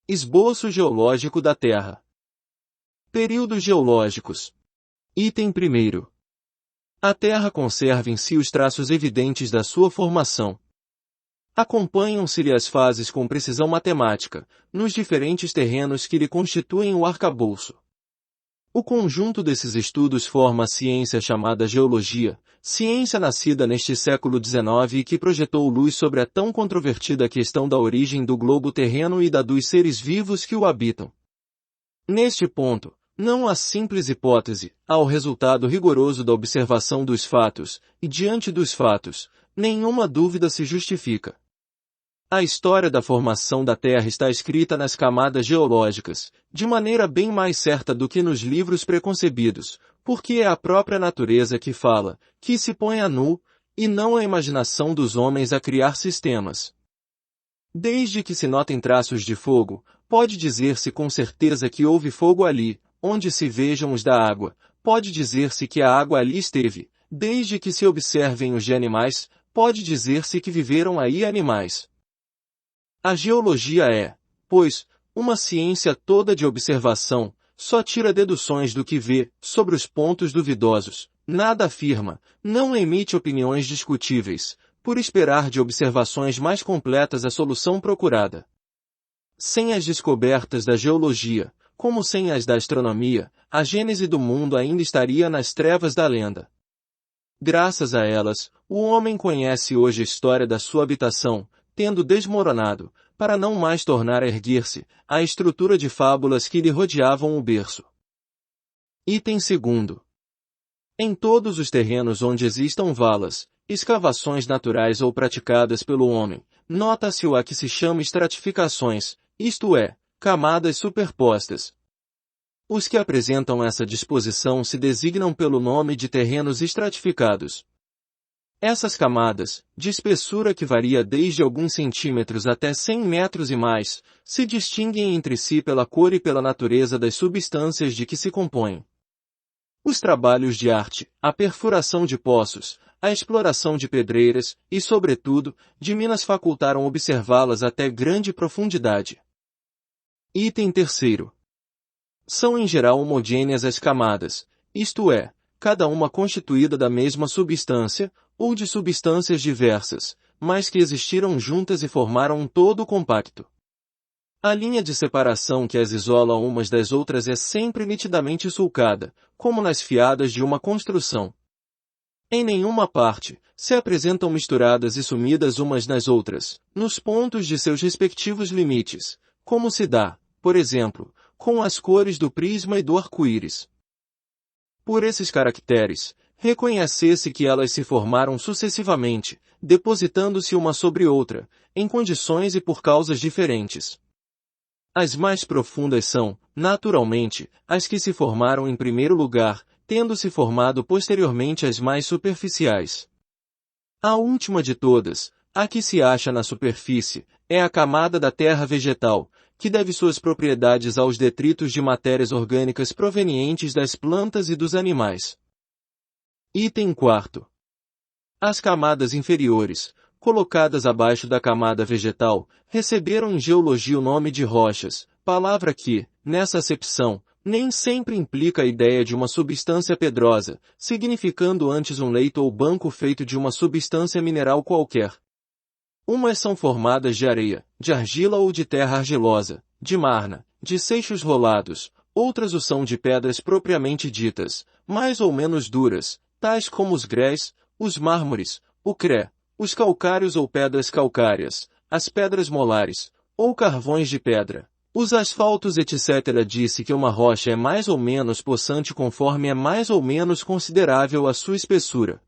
Esboço geológico da Terra. Períodos geológicos. Item 1. A Terra conserva em si os traços evidentes da sua formação. Acompanham-se-lhe as fases com precisão matemática, nos diferentes terrenos que lhe constituem o arcabouço. O conjunto desses estudos forma a ciência chamada geologia, ciência nascida neste século XIX e que projetou luz sobre a tão controvertida questão da origem do globo terreno e da dos seres vivos que o habitam. Neste ponto, não há simples hipótese, há o resultado rigoroso da observação dos fatos, e diante dos fatos, nenhuma dúvida se justifica. A história da formação da Terra está escrita nas camadas geológicas, de maneira bem mais certa do que nos livros preconcebidos, porque é a própria natureza que fala, que se põe a nu, e não a imaginação dos homens a criar sistemas. Desde que se notem traços de fogo, pode dizer-se com certeza que houve fogo ali, onde se vejam os da água, pode dizer-se que a água ali esteve, desde que se observem os de animais, pode dizer-se que viveram aí animais. A geologia é, pois, uma ciência toda de observação, só tira deduções do que vê, sobre os pontos duvidosos, nada afirma, não emite opiniões discutíveis, por esperar de observações mais completas a solução procurada. Sem as descobertas da geologia, como sem as da astronomia, a gênese do mundo ainda estaria nas trevas da lenda. Graças a elas, o homem conhece hoje a história da sua habitação, tendo desmoronado, para não mais tornar a erguer-se, a estrutura de fábulas que lhe rodeavam o berço. Item 2. Em todos os terrenos onde existam valas, escavações naturais ou praticadas pelo homem, nota-se o a que se chama estratificações, isto é, camadas superpostas. Os que apresentam essa disposição se designam pelo nome de terrenos estratificados. Essas camadas, de espessura que varia desde alguns centímetros até 100 metros e mais, se distinguem entre si pela cor e pela natureza das substâncias de que se compõem. Os trabalhos de arte, a perfuração de poços, a exploração de pedreiras e, sobretudo, de minas facultaram observá-las até grande profundidade. Item 3. São em geral homogêneas as camadas, isto é, cada uma constituída da mesma substância, ou de substâncias diversas, mas que existiram juntas e formaram um todo compacto. A linha de separação que as isola umas das outras é sempre nitidamente sulcada, como nas fiadas de uma construção. Em nenhuma parte, se apresentam misturadas e sumidas umas nas outras, nos pontos de seus respectivos limites, como se dá, por exemplo, com as cores do prisma e do arco-íris. Por esses caracteres, reconhece-se que elas se formaram sucessivamente, depositando-se uma sobre outra, em condições e por causas diferentes. As mais profundas são, naturalmente, as que se formaram em primeiro lugar, tendo-se formado posteriormente as mais superficiais. A última de todas, a que se acha na superfície, é a camada da terra vegetal, que deve suas propriedades aos detritos de matérias orgânicas provenientes das plantas e dos animais. Item 4. As camadas inferiores, colocadas abaixo da camada vegetal, receberam em geologia o nome de rochas, palavra que, nessa acepção, nem sempre implica a ideia de uma substância pedrosa, significando antes um leito ou banco feito de uma substância mineral qualquer. Umas são formadas de areia, de argila ou de terra argilosa, de marna, de seixos rolados, outras o são de pedras propriamente ditas, mais ou menos duras, tais como os grés, os mármores, o cré, os calcários ou pedras calcárias, as pedras molares, ou carvões de pedra. Os asfaltos etc. Disse que uma rocha é mais ou menos possante conforme é mais ou menos considerável a sua espessura.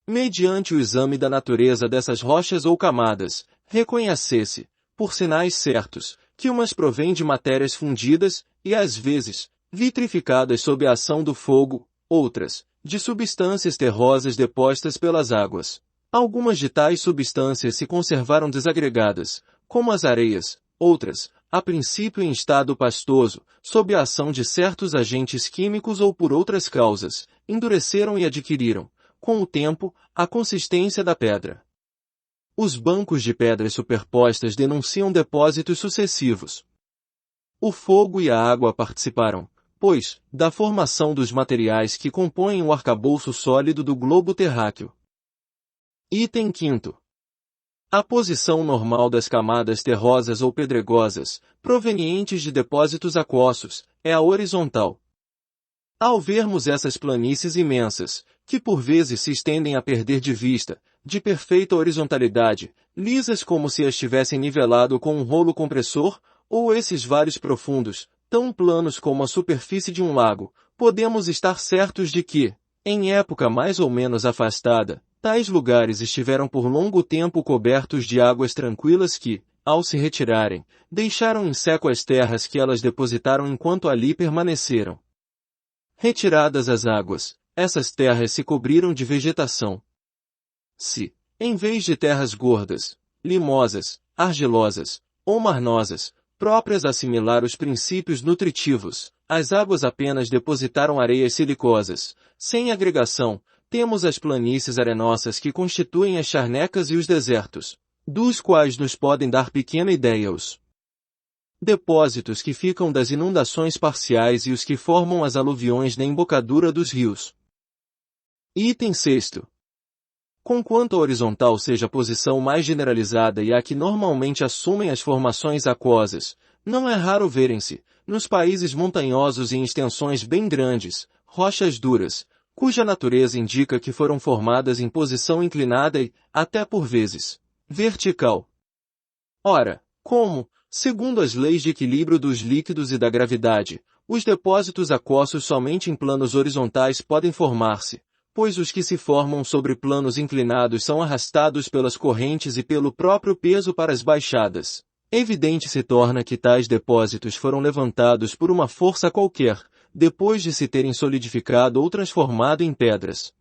Mediante o exame da natureza dessas rochas ou camadas, reconhece-se, por sinais certos, que umas provêm de matérias fundidas, e às vezes, vitrificadas sob a ação do fogo, outras, de substâncias terrosas depostas pelas águas. Algumas de tais substâncias se conservaram desagregadas, como as areias, outras, a princípio em estado pastoso, sob a ação de certos agentes químicos ou por outras causas, endureceram e adquiriram, com o tempo, a consistência da pedra. Os bancos de pedras superpostas denunciam depósitos sucessivos. O fogo e a água participaram, pois, da formação dos materiais que compõem o arcabouço sólido do globo terráqueo. Item 5º. A posição normal das camadas terrosas ou pedregosas, provenientes de depósitos aquosos, é a horizontal. Ao vermos essas planícies imensas, que por vezes se estendem a perder de vista, de perfeita horizontalidade, lisas como se as tivessem nivelado com um rolo compressor, ou esses vales profundos, tão planos como a superfície de um lago, podemos estar certos de que, em época mais ou menos afastada, tais lugares estiveram por longo tempo cobertos de águas tranquilas que, ao se retirarem, deixaram em seco as terras que elas depositaram enquanto ali permaneceram. Retiradas as águas, essas terras se cobriram de vegetação. Se, em vez de terras gordas, limosas, argilosas, ou marnosas, próprias a assimilar os princípios nutritivos, as águas apenas depositaram areias silicosas, sem agregação, temos as planícies arenosas que constituem as charnecas e os desertos, dos quais nos podem dar pequena ideia os depósitos que ficam das inundações parciais e os que formam as aluviões na embocadura dos rios. Item 6º. Conquanto a horizontal seja a posição mais generalizada e a que normalmente assumem as formações aquosas, não é raro verem-se, nos países montanhosos e em extensões bem grandes, rochas duras, cuja natureza indica que foram formadas em posição inclinada e, até por vezes, vertical. Ora, como, segundo as leis de equilíbrio dos líquidos e da gravidade, os depósitos aquosos somente em planos horizontais podem formar-se, pois os que se formam sobre planos inclinados são arrastados pelas correntes e pelo próprio peso para as baixadas. Evidente se torna que tais depósitos foram levantados por uma força qualquer, depois de se terem solidificado ou transformado em pedras.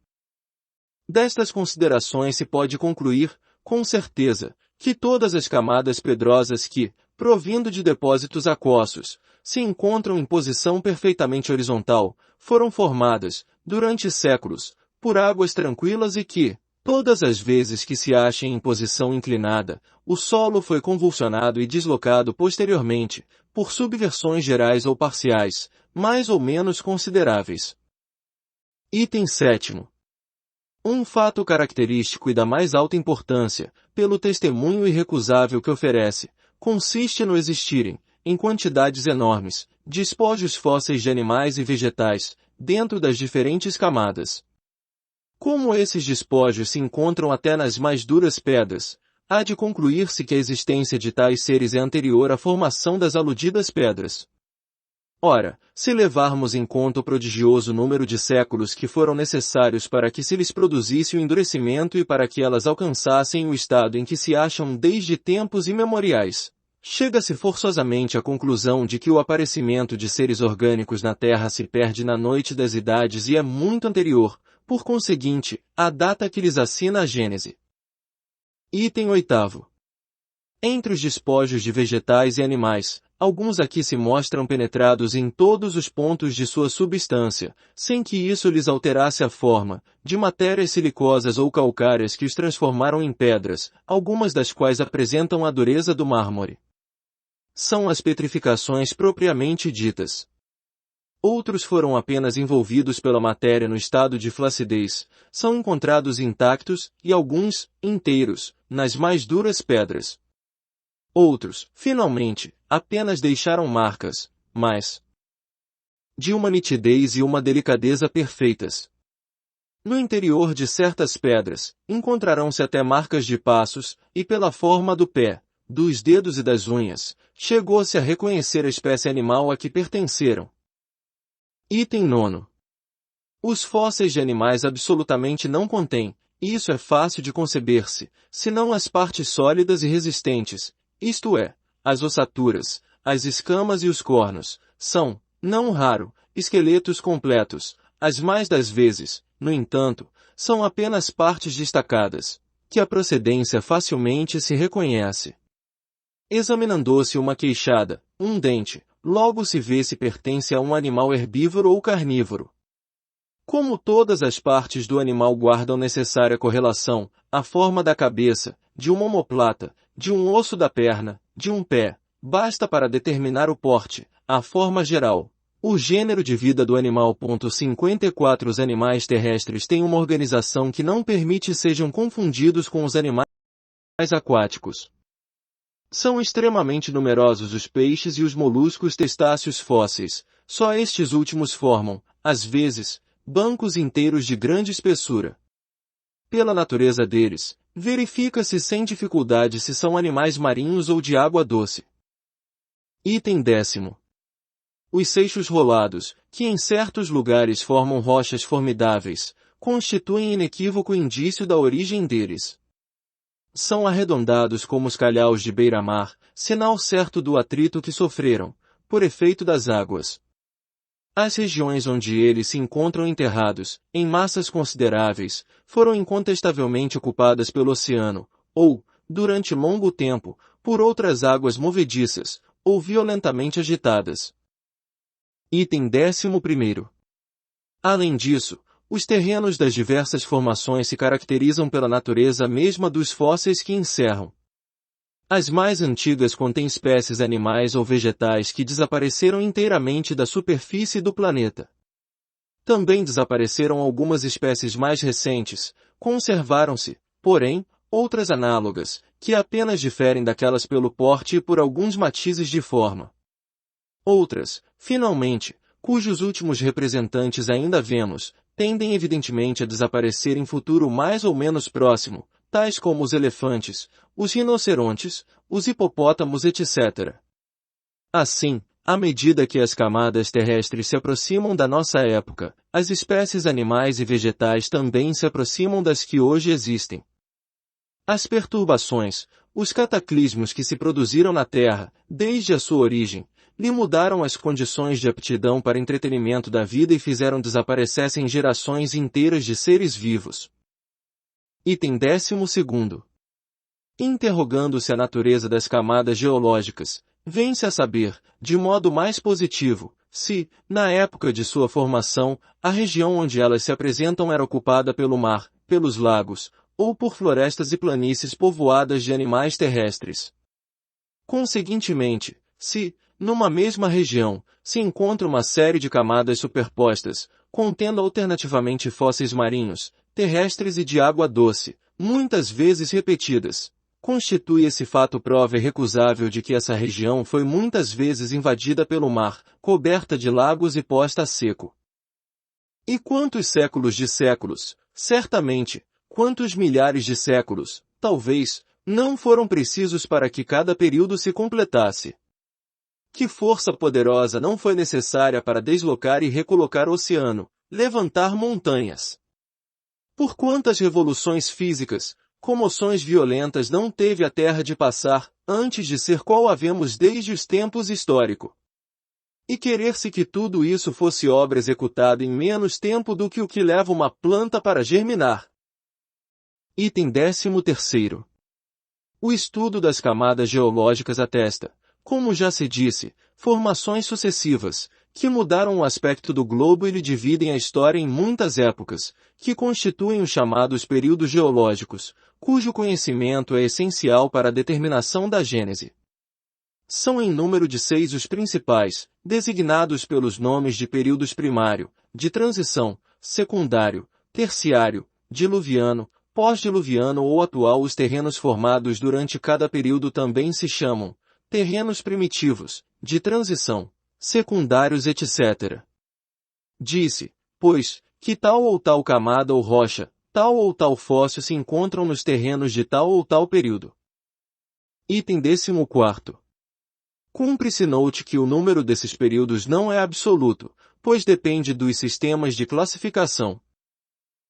Destas considerações se pode concluir, com certeza, que todas as camadas pedrosas que, provindo de depósitos aquosos, se encontram em posição perfeitamente horizontal, foram formadas, durante séculos, por águas tranquilas e que, todas as vezes que se achem em posição inclinada, o solo foi convulsionado e deslocado posteriormente, por subversões gerais ou parciais, mais ou menos consideráveis. Item 7º. Um fato característico e da mais alta importância, pelo testemunho irrecusável que oferece, consiste no existirem, em quantidades enormes, despojos fósseis de animais e vegetais, dentro das diferentes camadas. Como esses despojos se encontram até nas mais duras pedras, há de concluir-se que a existência de tais seres é anterior à formação das aludidas pedras. Ora, se levarmos em conta o prodigioso número de séculos que foram necessários para que se lhes produzisse o endurecimento e para que elas alcançassem o estado em que se acham desde tempos imemoriais, chega-se forçosamente à conclusão de que o aparecimento de seres orgânicos na Terra se perde na noite das idades e é muito anterior, por conseguinte, à data que lhes assina a Gênese. Item 8º. Entre os despojos de vegetais e animais, alguns aqui se mostram penetrados em todos os pontos de sua substância, sem que isso lhes alterasse a forma, de matérias silicosas ou calcárias que os transformaram em pedras, algumas das quais apresentam a dureza do mármore. São as petrificações propriamente ditas. Outros foram apenas envolvidos pela matéria no estado de flacidez, são encontrados intactos, e alguns, inteiros, nas mais duras pedras. Outros, finalmente, apenas deixaram marcas, mas de uma nitidez e uma delicadeza perfeitas. No interior de certas pedras, encontrarão-se até marcas de passos, e pela forma do pé, dos dedos e das unhas, chegou-se a reconhecer a espécie animal a que pertenceram. Item 9. Os fósseis de animais absolutamente não contêm, e isso é fácil de conceber-se, senão as partes sólidas e resistentes, isto é, as ossaturas, as escamas e os cornos, são, não raro, esqueletos completos, as mais das vezes, no entanto, são apenas partes destacadas, que a procedência facilmente se reconhece. Examinando-se uma queixada, um dente, logo se vê se pertence a um animal herbívoro ou carnívoro. Como todas as partes do animal guardam necessária correlação, a forma da cabeça, de uma omoplata, de um osso da perna, de um pé, basta para determinar o porte, a forma geral, o gênero de vida do animal. 54 Os animais terrestres têm uma organização que não permite sejam confundidos com os animais aquáticos. São extremamente numerosos os peixes e os moluscos testáceos fósseis, só estes últimos formam, às vezes, bancos inteiros de grande espessura. Pela natureza deles, verifica-se sem dificuldade se são animais marinhos ou de água doce. Item 10. Os seixos rolados, que em certos lugares formam rochas formidáveis, constituem inequívoco indício da origem deles. São arredondados como os calhaus de beira-mar, sinal certo do atrito que sofreram, por efeito das águas. As regiões onde eles se encontram enterrados, em massas consideráveis, foram incontestavelmente ocupadas pelo oceano, ou, durante longo tempo, por outras águas movediças, ou violentamente agitadas. Item 11. Além disso, os terrenos das diversas formações se caracterizam pela natureza mesma dos fósseis que encerram. As mais antigas contêm espécies animais ou vegetais que desapareceram inteiramente da superfície do planeta. Também desapareceram algumas espécies mais recentes, conservaram-se, porém, outras análogas, que apenas diferem daquelas pelo porte e por alguns matizes de forma. Outras, finalmente, cujos últimos representantes ainda vemos, tendem evidentemente a desaparecer em futuro mais ou menos próximo, tais como os elefantes, os rinocerontes, os hipopótamos, etc. Assim, à medida que as camadas terrestres se aproximam da nossa época, as espécies animais e vegetais também se aproximam das que hoje existem. As perturbações, os cataclismos que se produziram na Terra, desde a sua origem, lhe mudaram as condições de aptidão para entretenimento da vida e fizeram desaparecessem gerações inteiras de seres vivos. Item 12. Interrogando-se a natureza das camadas geológicas, vem-se a saber, de modo mais positivo, se, na época de sua formação, a região onde elas se apresentam era ocupada pelo mar, pelos lagos, ou por florestas e planícies povoadas de animais terrestres. Conseguintemente, se, numa mesma região, se encontra uma série de camadas superpostas, contendo alternativamente fósseis marinhos, terrestres e de água doce, muitas vezes repetidas, constitui esse fato prova irrecusável de que essa região foi muitas vezes invadida pelo mar, coberta de lagos e posta a seco. E quantos séculos de séculos, certamente, quantos milhares de séculos, talvez, não foram precisos para que cada período se completasse? Que força poderosa não foi necessária para deslocar e recolocar o oceano, levantar montanhas? Por quantas revoluções físicas, comoções violentas não teve a Terra de passar, antes de ser qual a vemos desde os tempos históricos? E querer-se que tudo isso fosse obra executada em menos tempo do que o que leva uma planta para germinar. Item 13. O estudo das camadas geológicas atesta, como já se disse, formações sucessivas, que mudaram o aspecto do globo e lhe dividem a história em muitas épocas, que constituem os chamados períodos geológicos, cujo conhecimento é essencial para a determinação da gênese. São em número de 6 os principais, designados pelos nomes de períodos primário, de transição, secundário, terciário, diluviano, pós-diluviano ou atual. Os terrenos formados durante cada período também se chamam terrenos primitivos, de transição, secundários, etc. Disse, pois, que tal ou tal camada ou rocha, tal ou tal fóssil se encontram nos terrenos de tal ou tal período. Item 14. Cumpre-se note que o número desses períodos não é absoluto, pois depende dos sistemas de classificação.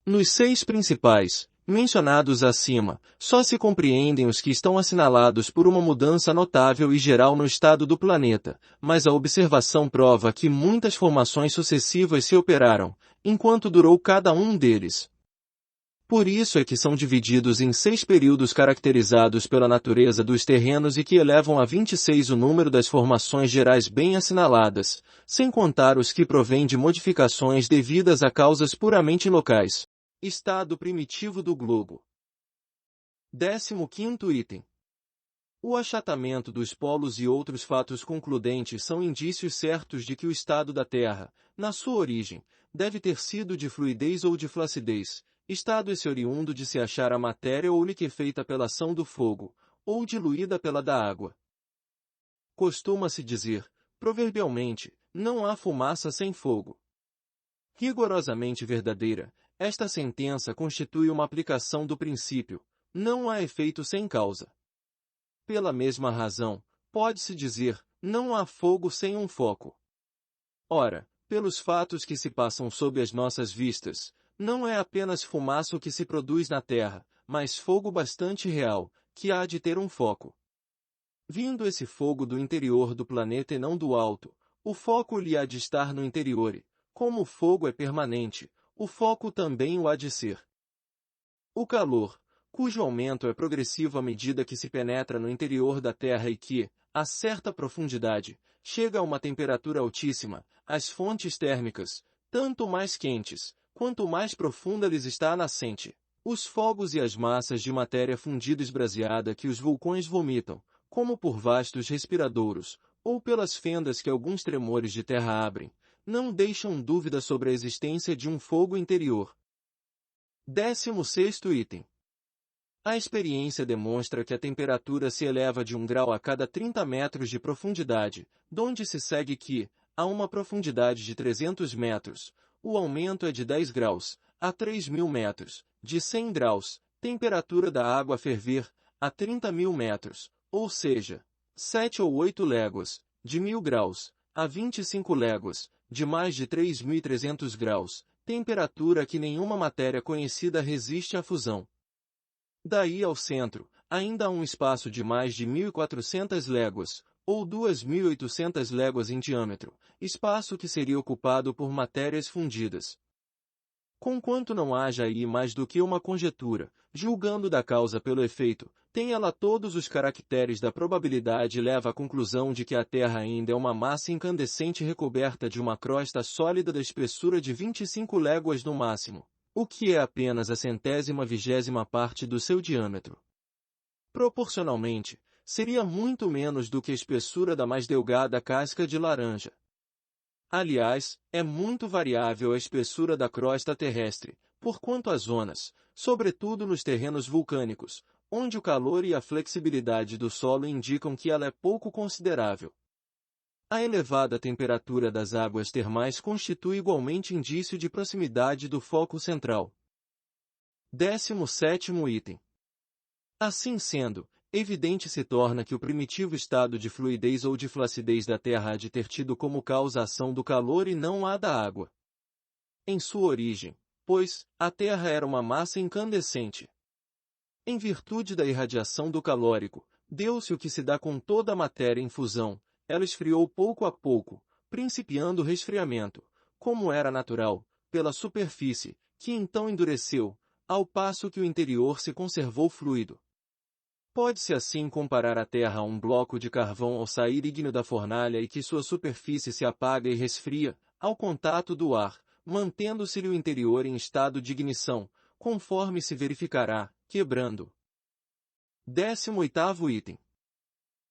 Nos 6 principais, mencionados acima, só se compreendem os que estão assinalados por uma mudança notável e geral no estado do planeta, mas a observação prova que muitas formações sucessivas se operaram, enquanto durou cada um deles. Por isso é que são divididos em 6 períodos caracterizados pela natureza dos terrenos e que elevam a 26 o número das formações gerais bem assinaladas, sem contar os que provêm de modificações devidas a causas puramente locais. Estado primitivo do globo. 15º item. O achatamento dos polos e outros fatos concludentes são indícios certos de que o estado da Terra, na sua origem, deve ter sido de fluidez ou de flacidez, estado esse oriundo de se achar a matéria ou liquefeita pela ação do fogo, ou diluída pela da água. Costuma-se dizer, proverbialmente, não há fumaça sem fogo. Rigorosamente verdadeira, esta sentença constitui uma aplicação do princípio, não há efeito sem causa. Pela mesma razão, pode-se dizer, não há fogo sem um foco. Ora, pelos fatos que se passam sob as nossas vistas, não é apenas fumaça o que se produz na Terra, mas fogo bastante real, que há de ter um foco. Vindo esse fogo do interior do planeta e não do alto, o foco lhe há de estar no interior e, como o fogo é permanente, o foco também o há de ser. O calor, cujo aumento é progressivo à medida que se penetra no interior da Terra e que, a certa profundidade, chega a uma temperatura altíssima, as fontes térmicas, tanto mais quentes, quanto mais profunda lhes está a nascente, os fogos e as massas de matéria fundida esbraseada que os vulcões vomitam, como por vastos respiradouros, ou pelas fendas que alguns tremores de terra abrem, não deixam dúvida sobre a existência de um fogo interior. 16º item. A experiência demonstra que a temperatura se eleva de 1 grau a cada 30 metros de profundidade, donde se segue que, a uma profundidade de 300 metros, o aumento é de 10 graus, a 3.000 metros, de 100 graus, temperatura da água a ferver, a 30.000 metros, ou seja, 7 ou 8 léguas, de 1.000 graus, a 25 léguas, de mais de 3.300 graus, temperatura que nenhuma matéria conhecida resiste à fusão. Daí ao centro, ainda há um espaço de mais de 1.400 léguas, ou 2.800 léguas em diâmetro, espaço que seria ocupado por matérias fundidas. Conquanto não haja aí mais do que uma conjetura, julgando da causa pelo efeito, tem ela todos os caracteres da probabilidade e leva à conclusão de que a Terra ainda é uma massa incandescente recoberta de uma crosta sólida da espessura de 25 léguas no máximo, o que é apenas a 100ª parte do seu diâmetro. Proporcionalmente, seria muito menos do que a espessura da mais delgada casca de laranja. Aliás, é muito variável a espessura da crosta terrestre, porquanto as zonas, sobretudo nos terrenos vulcânicos, onde o calor e a flexibilidade do solo indicam que ela é pouco considerável. A elevada temperatura das águas termais constitui igualmente indício de proximidade do foco central. 17º item. Assim sendo, evidente se torna que o primitivo estado de fluidez ou de flacidez da Terra há de ter tido como causa a ação do calor e não a da água. Em sua origem, pois, a Terra era uma massa incandescente. Em virtude da irradiação do calórico, deu-se o que se dá com toda a matéria em fusão, ela esfriou pouco a pouco, principiando o resfriamento, como era natural, pela superfície, que então endureceu, ao passo que o interior se conservou fluido. Pode-se assim comparar a Terra a um bloco de carvão ao sair ígneo da fornalha e que sua superfície se apaga e resfria, ao contato do ar, mantendo-se-lhe o interior em estado de ignição, conforme se verificará, quebrando. 18º item.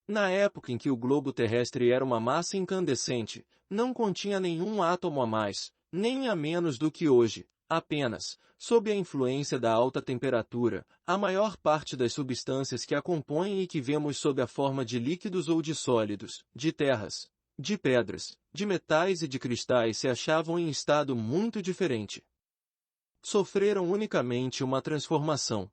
Na época em que o globo terrestre era uma massa incandescente, não continha nenhum átomo a mais, nem a menos do que hoje, apenas, sob a influência da alta temperatura, a maior parte das substâncias que a compõem e que vemos sob a forma de líquidos ou de sólidos, de terras, de pedras, de metais e de cristais se achavam em estado muito diferente. Sofreram unicamente uma transformação.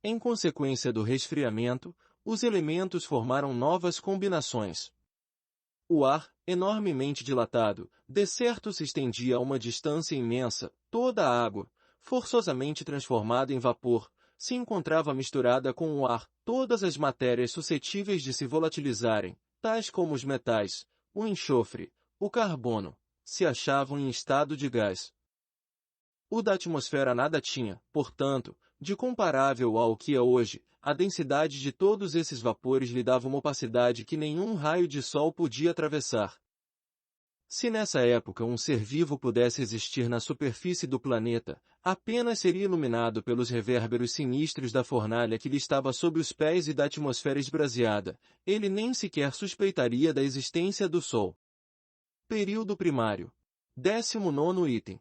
Em consequência do resfriamento, os elementos formaram novas combinações. O ar, enormemente dilatado, de certo se estendia a uma distância imensa, toda a água, forçosamente transformada em vapor, se encontrava misturada com o ar, todas as matérias suscetíveis de se volatilizarem, tais como os metais, o enxofre, o carbono, se achavam em estado de gás. O da atmosfera nada tinha, portanto, de comparável ao que é hoje, a densidade de todos esses vapores lhe dava uma opacidade que nenhum raio de sol podia atravessar. Se nessa época um ser vivo pudesse existir na superfície do planeta, apenas seria iluminado pelos revérberos sinistros da fornalha que lhe estava sob os pés e da atmosfera esbraseada, ele nem sequer suspeitaria da existência do Sol. Período primário. 19º item.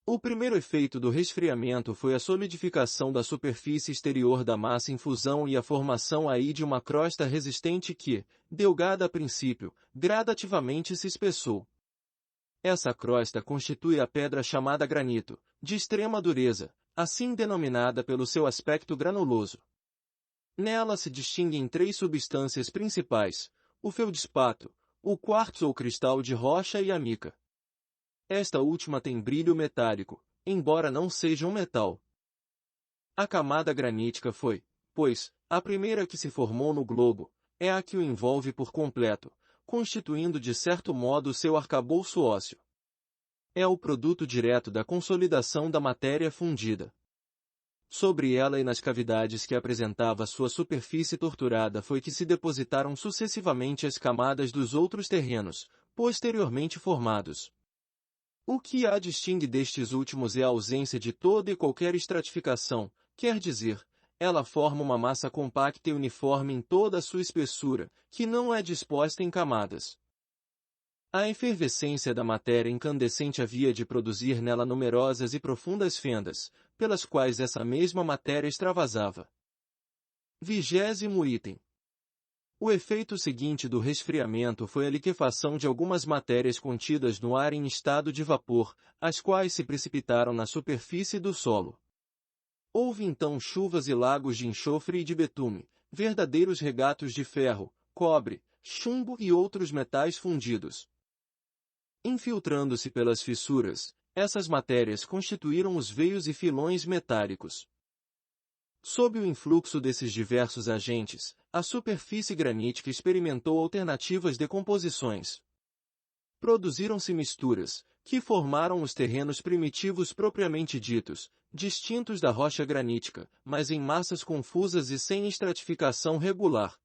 O primeiro efeito do resfriamento foi a solidificação da superfície exterior da massa em fusão e a formação aí de uma crosta resistente que, delgada a princípio, gradativamente se espessou. Essa crosta constitui a pedra chamada granito, de extrema dureza, assim denominada pelo seu aspecto granuloso. Nela se distinguem três substâncias principais: o feldespato, o quartzo ou cristal de rocha e a mica. Esta última tem brilho metálico, embora não seja um metal. A camada granítica foi, pois, a primeira que se formou no globo, é a que o envolve por completo, constituindo de certo modo seu arcabouço ósseo. É o produto direto da consolidação da matéria fundida. Sobre ela e nas cavidades que apresentava sua superfície torturada foi que se depositaram sucessivamente as camadas dos outros terrenos, posteriormente formados. O que a distingue destes últimos é a ausência de toda e qualquer estratificação, quer dizer, ela forma uma massa compacta e uniforme em toda a sua espessura, que não é disposta em camadas. A efervescência da matéria incandescente havia de produzir nela numerosas e profundas fendas, pelas quais essa mesma matéria extravasava. 20º item. O efeito seguinte do resfriamento foi a liquefação de algumas matérias contidas no ar em estado de vapor, as quais se precipitaram na superfície do solo. Houve então chuvas e lagos de enxofre e de betume, verdadeiros regatos de ferro, cobre, chumbo e outros metais fundidos. Infiltrando-se pelas fissuras, essas matérias constituíram os veios e filões metálicos. Sob o influxo desses diversos agentes, a superfície granítica experimentou alternativas decomposições. Produziram-se misturas, que formaram os terrenos primitivos propriamente ditos, distintos da rocha granítica, mas em massas confusas e sem estratificação regular.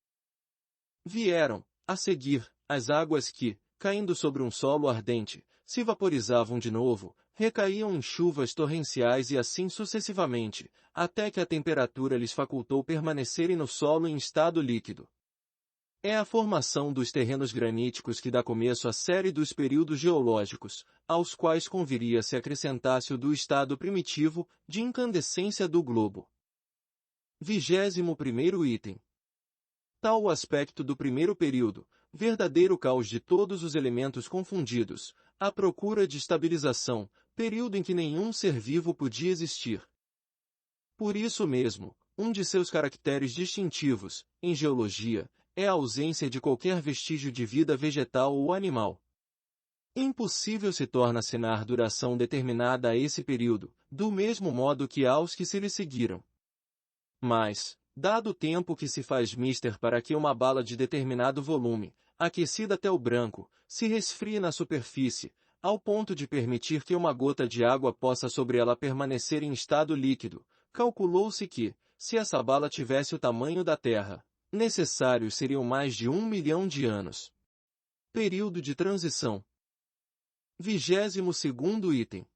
Vieram, a seguir, as águas que, caindo sobre um solo ardente, se vaporizavam de novo, recaíam em chuvas torrenciais e assim sucessivamente, até que a temperatura lhes facultou permanecerem no solo em estado líquido. É a formação dos terrenos graníticos que dá começo à série dos períodos geológicos, aos quais conviria se acrescentasse o do estado primitivo, de incandescência do globo. 21º item. Tal o aspecto do primeiro período, verdadeiro caos de todos os elementos confundidos, à procura de estabilização, período em que nenhum ser vivo podia existir. Por isso mesmo, um de seus caracteres distintivos, em geologia, é a ausência de qualquer vestígio de vida vegetal ou animal. Impossível se torna assinar duração determinada a esse período, do mesmo modo que aos que se lhe seguiram. Mas, dado o tempo que se faz mister para que uma bala de determinado volume, aquecida até o branco, se resfrie na superfície, ao ponto de permitir que uma gota de água possa sobre ela permanecer em estado líquido, calculou-se que, se essa bala tivesse o tamanho da Terra, necessários seriam mais de 1 milhão de anos. Período de transição. 22º item.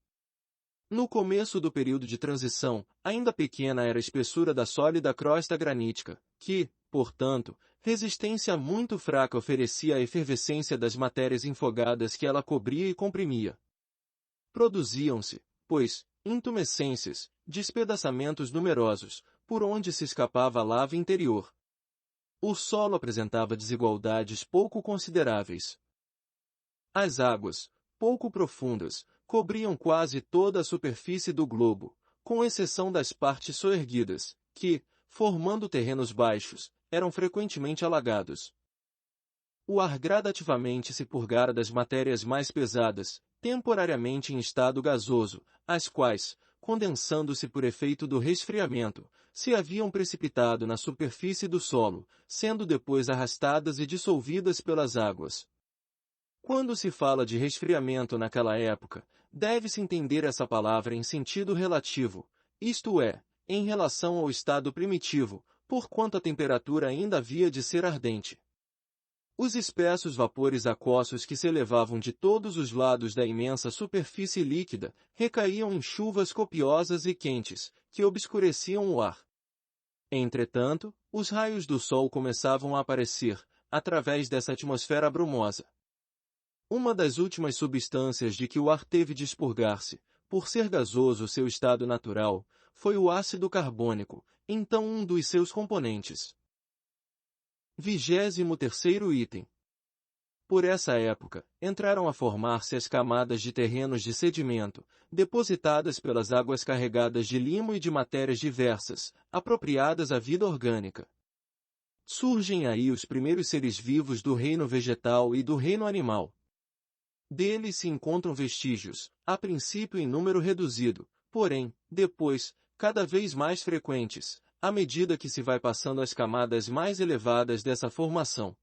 No começo do período de transição, ainda pequena era a espessura da sólida crosta granítica, que, portanto, resistência muito fraca oferecia à efervescência das matérias infogadas que ela cobria e comprimia. Produziam-se, pois, intumescências, despedaçamentos numerosos, por onde se escapava a lava interior. O solo apresentava desigualdades pouco consideráveis. As águas, pouco profundas, cobriam quase toda a superfície do globo, com exceção das partes soerguidas, que, formando terrenos baixos, eram frequentemente alagados. O ar gradativamente se purgara das matérias mais pesadas, temporariamente em estado gasoso, as quais, condensando-se por efeito do resfriamento, se haviam precipitado na superfície do solo, sendo depois arrastadas e dissolvidas pelas águas. Quando se fala de resfriamento naquela época, deve-se entender essa palavra em sentido relativo, isto é, em relação ao estado primitivo, porquanto a temperatura ainda havia de ser ardente. Os espessos vapores aquosos que se elevavam de todos os lados da imensa superfície líquida recaíam em chuvas copiosas e quentes, que obscureciam o ar. Entretanto, os raios do sol começavam a aparecer, através dessa atmosfera brumosa. Uma das últimas substâncias de que o ar teve de expurgar-se, por ser gasoso seu estado natural, foi o ácido carbônico, então um dos seus componentes. 23º item. Por essa época, entraram a formar-se as camadas de terrenos de sedimento, depositadas pelas águas carregadas de limo e de matérias diversas, apropriadas à vida orgânica. Surgem aí os primeiros seres vivos do reino vegetal e do reino animal. Deles se encontram vestígios, a princípio em número reduzido, porém, depois, cada vez mais frequentes, à medida que se vai passando as camadas mais elevadas dessa formação.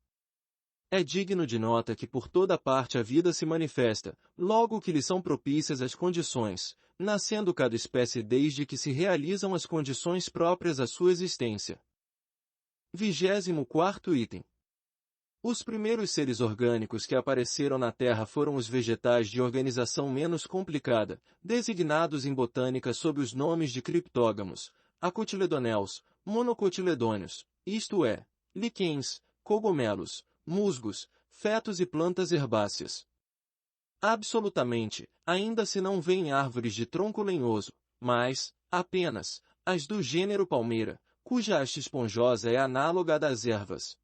É digno de nota que por toda parte a vida se manifesta, logo que lhe são propícias as condições, nascendo cada espécie desde que se realizam as condições próprias à sua existência. 24º item. Os primeiros seres orgânicos que apareceram na Terra foram os vegetais de organização menos complicada, designados em botânica sob os nomes de criptógamos, acotiledonels, monocotiledôneos, isto é, líquens, cogumelos, musgos, fetos e plantas herbáceas. Absolutamente, ainda se não vêem árvores de tronco lenhoso, mas, apenas, as do gênero palmeira, cuja haste esponjosa é análoga à das ervas.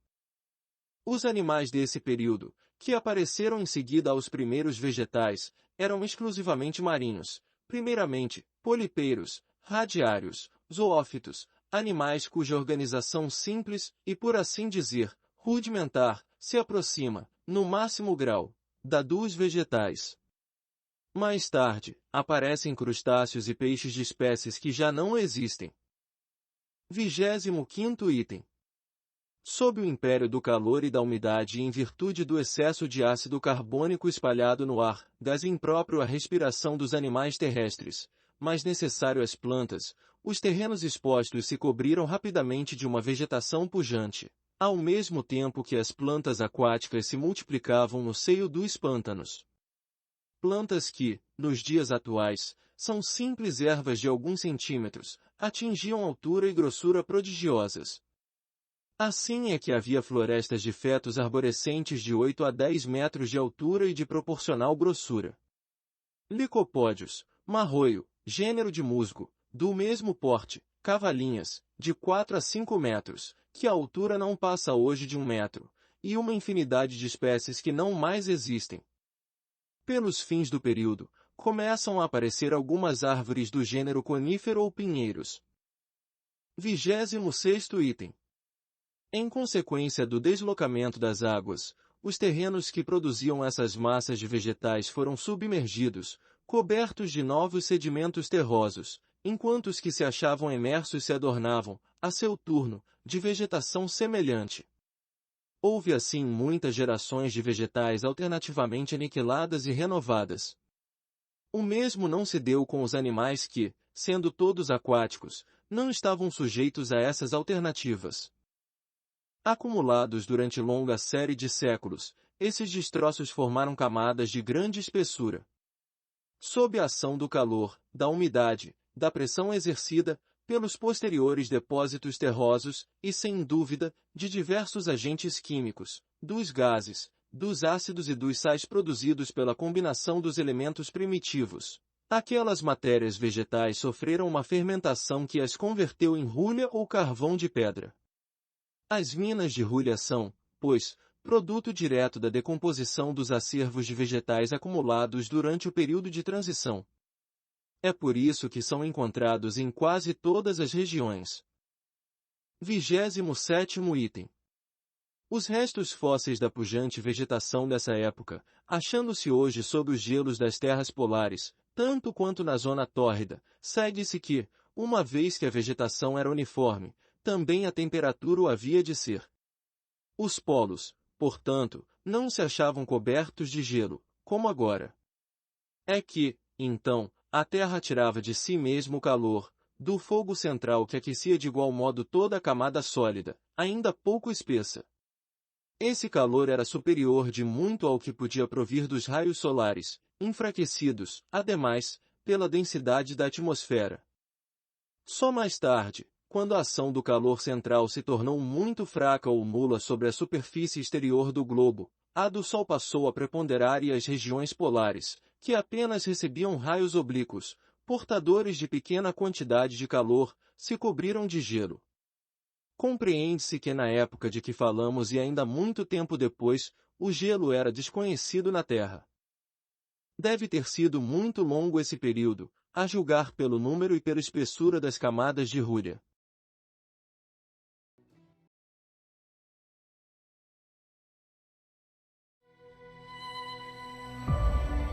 Os animais desse período, que apareceram em seguida aos primeiros vegetais, eram exclusivamente marinhos, primeiramente, polipeiros, radiários, zoófitos, animais cuja organização simples e, por assim dizer, rudimentar, se aproxima, no máximo grau, da dos vegetais. Mais tarde, aparecem crustáceos e peixes de espécies que já não existem. 25º item. Sob o império do calor e da umidade e em virtude do excesso de ácido carbônico espalhado no ar, gás impróprio à respiração dos animais terrestres, mas necessário às plantas, os terrenos expostos se cobriram rapidamente de uma vegetação pujante, ao mesmo tempo que as plantas aquáticas se multiplicavam no seio dos pântanos. Plantas que, nos dias atuais, são simples ervas de alguns centímetros, atingiam altura e grossura prodigiosas. Assim é que havia florestas de fetos arborescentes de 8 a 10 metros de altura e de proporcional grossura. Licopódios, marroio, gênero de musgo, do mesmo porte, cavalinhas, de 4 a 5 metros, que a altura não passa hoje de 1 metro, e uma infinidade de espécies que não mais existem. Pelos fins do período, começam a aparecer algumas árvores do gênero conífero ou pinheiros. 26º item. Em consequência do deslocamento das águas, os terrenos que produziam essas massas de vegetais foram submergidos, cobertos de novos sedimentos terrosos, enquanto os que se achavam imersos se adornavam, a seu turno, de vegetação semelhante. Houve assim muitas gerações de vegetais alternativamente aniquiladas e renovadas. O mesmo não se deu com os animais que, sendo todos aquáticos, não estavam sujeitos a essas alternativas. Acumulados durante longa série de séculos, esses destroços formaram camadas de grande espessura. Sob a ação do calor, da umidade, da pressão exercida, pelos posteriores depósitos terrosos, e sem dúvida, de diversos agentes químicos, dos gases, dos ácidos e dos sais produzidos pela combinação dos elementos primitivos, aquelas matérias vegetais sofreram uma fermentação que as converteu em rulha ou carvão de pedra. As minas de rulha são, pois, produto direto da decomposição dos acervos de vegetais acumulados durante o período de transição. É por isso que são encontrados em quase todas as regiões. 27º item. Os restos fósseis da pujante vegetação dessa época, achando-se hoje sob os gelos das terras polares, tanto quanto na zona tórrida, segue-se que, uma vez que a vegetação era uniforme, também a temperatura o havia de ser. Os polos, portanto, não se achavam cobertos de gelo, como agora. É que, então, a Terra tirava de si mesmo o calor, do fogo central que aquecia de igual modo toda a camada sólida, ainda pouco espessa. Esse calor era superior de muito ao que podia provir dos raios solares, enfraquecidos, ademais, pela densidade da atmosfera. Só mais tarde, quando a ação do calor central se tornou muito fraca ou nula sobre a superfície exterior do globo, a do Sol passou a preponderar e as regiões polares, que apenas recebiam raios oblíquos, portadores de pequena quantidade de calor, se cobriram de gelo. Compreende-se que na época de que falamos e ainda muito tempo depois, o gelo era desconhecido na Terra. Deve ter sido muito longo esse período, a julgar pelo número e pela espessura das camadas de rúria.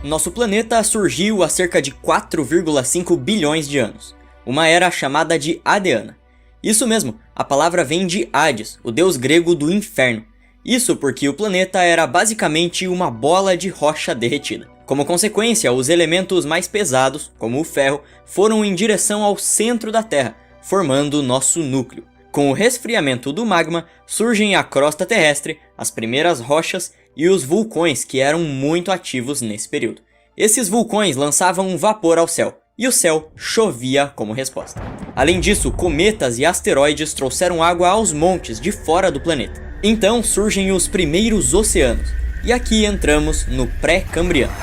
Nosso planeta surgiu há cerca de 4,5 bilhões de anos, uma era chamada de Adeana. Isso mesmo, a palavra vem de Hades, o deus grego do inferno. Isso porque o planeta era basicamente uma bola de rocha derretida. Como consequência, os elementos mais pesados, como o ferro, foram em direção ao centro da Terra, formando nosso núcleo. Com o resfriamento do magma, surgem a crosta terrestre, as primeiras rochas e os vulcões que eram muito ativos nesse período. Esses vulcões lançavam um vapor ao céu, e o céu chovia como resposta. Além disso, cometas e asteroides trouxeram água aos montes de fora do planeta. Então surgem os primeiros oceanos, e aqui entramos no pré-cambriano.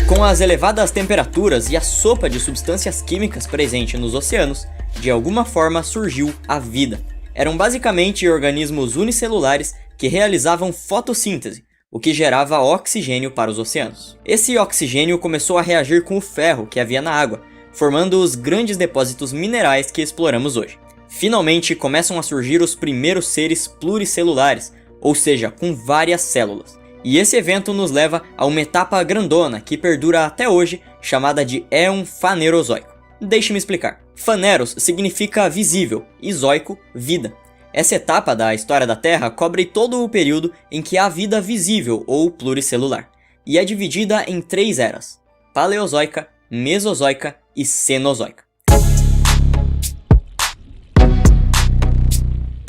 Com as elevadas temperaturas e a sopa de substâncias químicas presente nos oceanos, de alguma forma surgiu a vida. Eram basicamente organismos unicelulares que realizavam fotossíntese, o que gerava oxigênio para os oceanos. Esse oxigênio começou a reagir com o ferro que havia na água, formando os grandes depósitos minerais que exploramos hoje. Finalmente começam a surgir os primeiros seres pluricelulares, ou seja, com várias células. E esse evento nos leva a uma etapa grandona que perdura até hoje, chamada de Éon Fanerozoico. Deixe-me explicar. Faneros significa visível e zoico, vida. Essa etapa da história da Terra cobre todo o período em que há vida visível ou pluricelular, e é dividida em 3 eras: Paleozoica, Mesozoica e Cenozoica.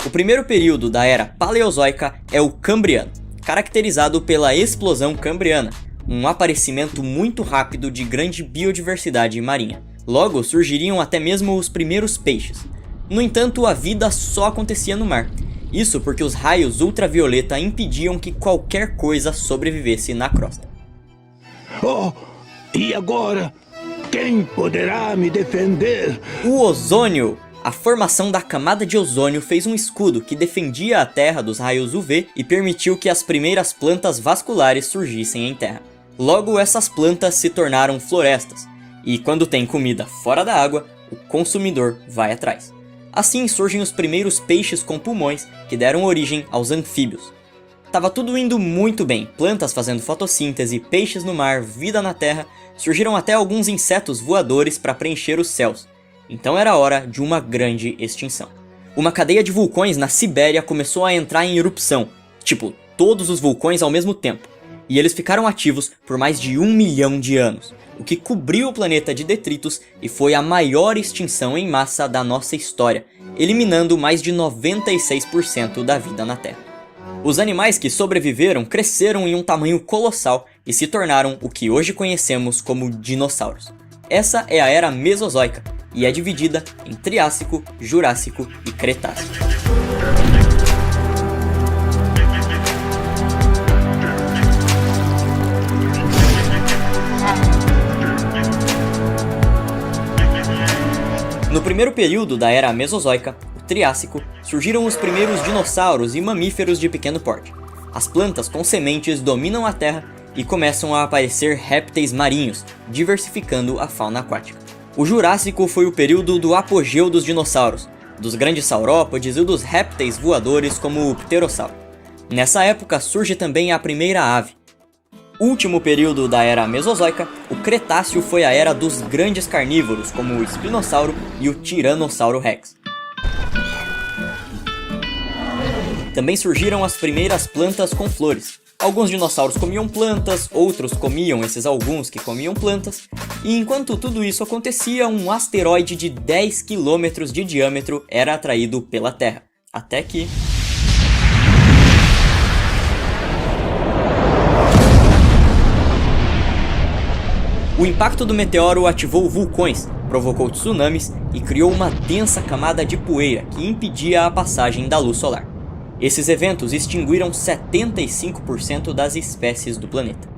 O primeiro período da era Paleozoica é o Cambriano, caracterizado pela explosão cambriana, um aparecimento muito rápido de grande biodiversidade marinha. Logo surgiriam até mesmo os primeiros peixes. No entanto, a vida só acontecia no mar. Isso porque os raios ultravioleta impediam que qualquer coisa sobrevivesse na crosta. Oh, e agora? Quem poderá me defender? O ozônio! A formação da camada de ozônio fez um escudo que defendia a Terra dos raios UV e permitiu que as primeiras plantas vasculares surgissem em terra. Logo, essas plantas se tornaram florestas, e quando tem comida fora da água, o consumidor vai atrás. Assim surgem os primeiros peixes com pulmões que deram origem aos anfíbios. Tava tudo indo muito bem, plantas fazendo fotossíntese, peixes no mar, vida na terra, surgiram até alguns insetos voadores para preencher os céus. Então era hora de uma grande extinção. Uma cadeia de vulcões na Sibéria começou a entrar em erupção, tipo, todos os vulcões ao mesmo tempo. E eles ficaram ativos por mais de 1 milhão de anos, o que cobriu o planeta de detritos e foi a maior extinção em massa da nossa história, eliminando mais de 96% da vida na Terra. Os animais que sobreviveram cresceram em um tamanho colossal e se tornaram o que hoje conhecemos como dinossauros. Essa é a Era Mesozoica, e é dividida em Triássico, Jurássico e Cretácico. No primeiro período da Era Mesozoica, o Triássico, surgiram os primeiros dinossauros e mamíferos de pequeno porte. As plantas com sementes dominam a Terra e começam a aparecer répteis marinhos, diversificando a fauna aquática. O Jurássico foi o período do apogeu dos dinossauros, dos grandes saurópodes e dos répteis voadores como o pterossauro. Nessa época surge também a primeira ave. Último período da Era Mesozoica, o Cretáceo foi a era dos grandes carnívoros como o espinossauro e o tiranossauro rex. Também surgiram as primeiras plantas com flores. Alguns dinossauros comiam plantas, outros comiam esses alguns que comiam plantas, e enquanto tudo isso acontecia, um asteroide de 10 km de diâmetro era atraído pela Terra. Até que... o impacto do meteoro ativou vulcões, provocou tsunamis e criou uma densa camada de poeira que impedia a passagem da luz solar. Esses eventos extinguiram 75% das espécies do planeta.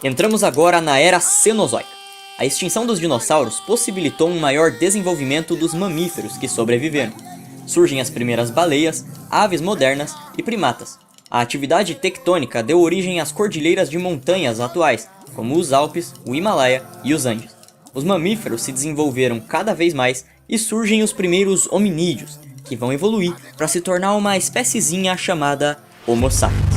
Entramos agora na Era Cenozoica. A extinção dos dinossauros possibilitou um maior desenvolvimento dos mamíferos que sobreviveram. Surgem as primeiras baleias, aves modernas e primatas. A atividade tectônica deu origem às cordilheiras de montanhas atuais, como os Alpes, o Himalaia e os Andes. Os mamíferos se desenvolveram cada vez mais e surgem os primeiros hominídeos, que vão evoluir para se tornar uma espéciezinha chamada Homo sapiens.